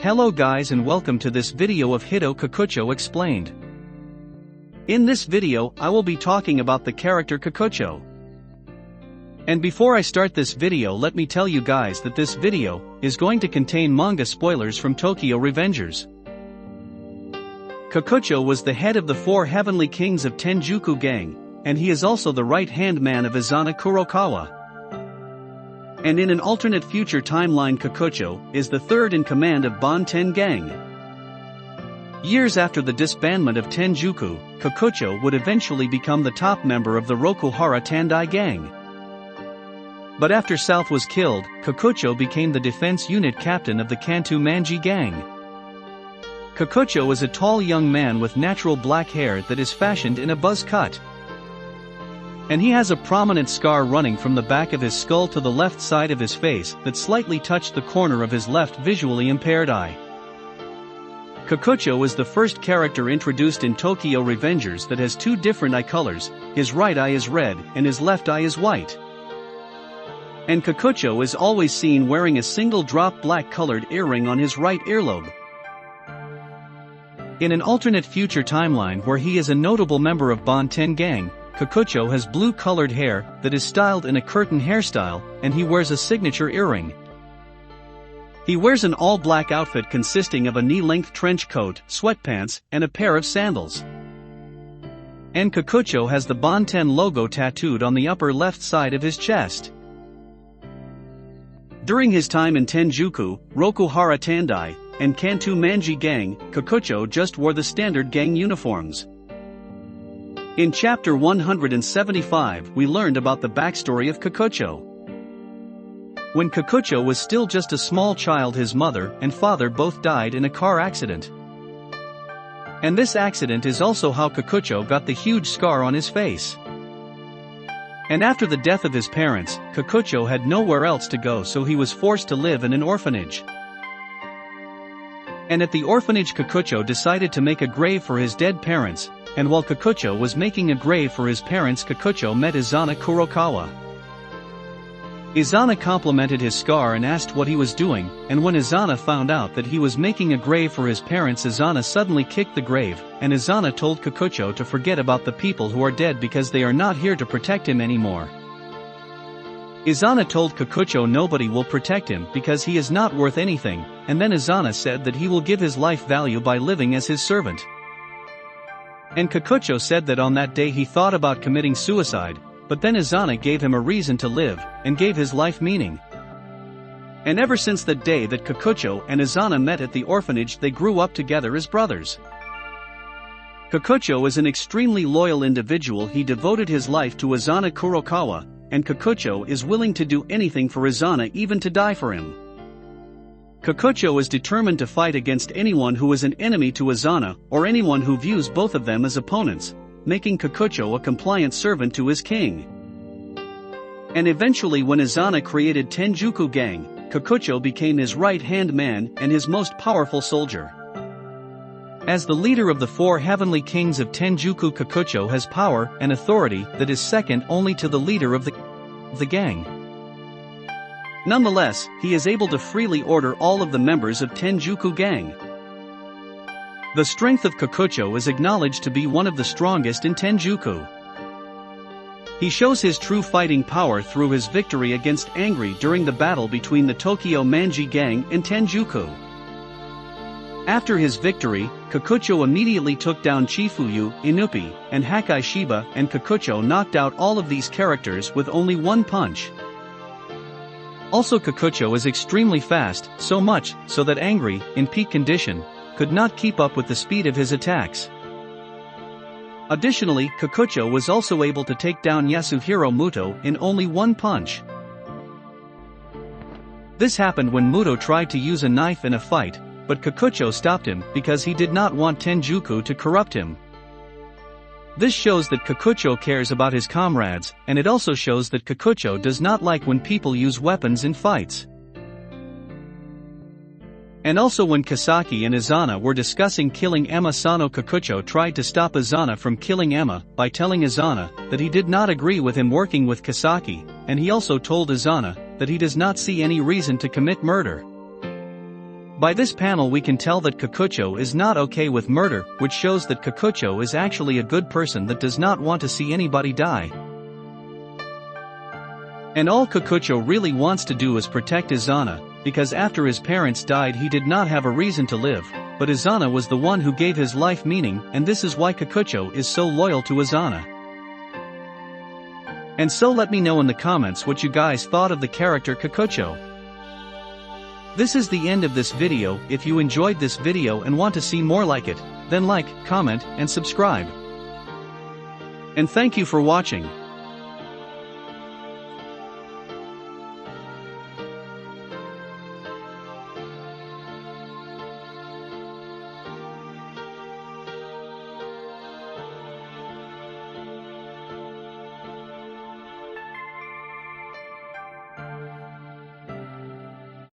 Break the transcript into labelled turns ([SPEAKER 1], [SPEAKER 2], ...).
[SPEAKER 1] Hello guys and welcome to this video of Hitto Kakucho Explained. In this video, I will be talking about the character Kakucho. And before I start this video, let me tell you guys that this video is going to contain manga spoilers from Tokyo Revengers. Kakucho was the head of the 4 heavenly kings of Tenjuku gang, and he is also the right-hand man of Izana Kurokawa. And in an alternate future timeline, Kakucho is the 3rd in command of Bonten gang. Years after the disbandment of Tenjuku, Kakucho would eventually become the top member of the Rokuhara Tandai gang. But after South was killed, Kakucho became the defense unit captain of the Kanto Manji gang. Kakucho is a tall young man with natural black hair that is fashioned in a buzz cut. And he has a prominent scar running from the back of his skull to the left side of his face that slightly touched the corner of his left visually impaired eye. Kakucho is the first character introduced in Tokyo Revengers that has 2 different eye colors. His right eye is red and his left eye is white. And Kakucho is always seen wearing a single drop black colored earring on his right earlobe. In an alternate future timeline where he is a notable member of Bonten gang, Kakucho has blue-colored hair that is styled in a curtain hairstyle, and he wears a signature earring. He wears an all-black outfit consisting of a knee-length trench coat, sweatpants, and a pair of sandals. And Kakucho has the Bonten logo tattooed on the upper left side of his chest. During his time in Tenjuku, Rokuhara Tandai, and Kanto Manji gang, Kakucho just wore the standard gang uniforms. In chapter 175, we learned about the backstory of Kakucho. When Kakucho was still just a small child, his mother and father both died in a car accident. And this accident is also how Kakucho got the huge scar on his face. And after the death of his parents, Kakucho had nowhere else to go, so he was forced to live in an orphanage. And at the orphanage, Kakucho decided to make a grave for his dead parents. And while Kakucho was making a grave for his parents, Kakucho met Izana Kurokawa. Izana complimented his scar and asked what he was doing, and when Izana found out that he was making a grave for his parents, Izana suddenly kicked the grave, and Izana told Kakucho to forget about the people who are dead because they are not here to protect him anymore. Izana told Kakucho nobody will protect him because he is not worth anything, and then Izana said that he will give his life value by living as his servant. And Kakucho said that on that day he thought about committing suicide, but then Izana gave him a reason to live, and gave his life meaning. And ever since that day that Kakucho and Izana met at the orphanage, they grew up together as brothers. Kakucho is an extremely loyal individual. He devoted his life to Izana Kurokawa, and Kakucho is willing to do anything for Izana, even to die for him. Kakucho is determined to fight against anyone who is an enemy to Izana, or anyone who views both of them as opponents, making Kakucho a compliant servant to his king. And eventually, when Izana created Tenjuku gang, Kakucho became his right-hand man and his most powerful soldier. As the leader of the 4 heavenly kings of Tenjuku, Kakucho has power and authority that is second only to the leader of the gang. Nonetheless, he is able to freely order all of the members of Tenjuku gang. The strength of Kakucho is acknowledged to be one of the strongest in Tenjuku. He shows his true fighting power through his victory against Angry during the battle between the Tokyo Manji gang and Tenjuku. After his victory, Kakucho immediately took down Chifuyu, Inupi, and Hakai Shiba, and Kakucho knocked out all of these characters with only one punch. Also, Kakucho is extremely fast, so much so that Angry, in peak condition, could not keep up with the speed of his attacks. Additionally, Kakucho was also able to take down Yasuhiro Muto in only one punch. This happened when Muto tried to use a knife in a fight, but Kakucho stopped him because he did not want Tenjuku to corrupt him. This shows that Kakucho cares about his comrades, and it also shows that Kakucho does not like when people use weapons in fights. And also, when Kisaki and Izana were discussing killing Emma Sano, Kakucho tried to stop Izana from killing Emma by telling Izana that he did not agree with him working with Kisaki, and he also told Izana that he does not see any reason to commit murder. By this panel we can tell that Kakucho is not okay with murder, which shows that Kakucho is actually a good person that does not want to see anybody die. And all Kakucho really wants to do is protect Izana, because after his parents died he did not have a reason to live, but Izana was the one who gave his life meaning, and this is why Kakucho is so loyal to Izana. And so let me know in the comments what you guys thought of the character Kakucho. This is the end of this video. If you enjoyed this video and want to see more like it, then like, comment, and subscribe. And thank you for watching.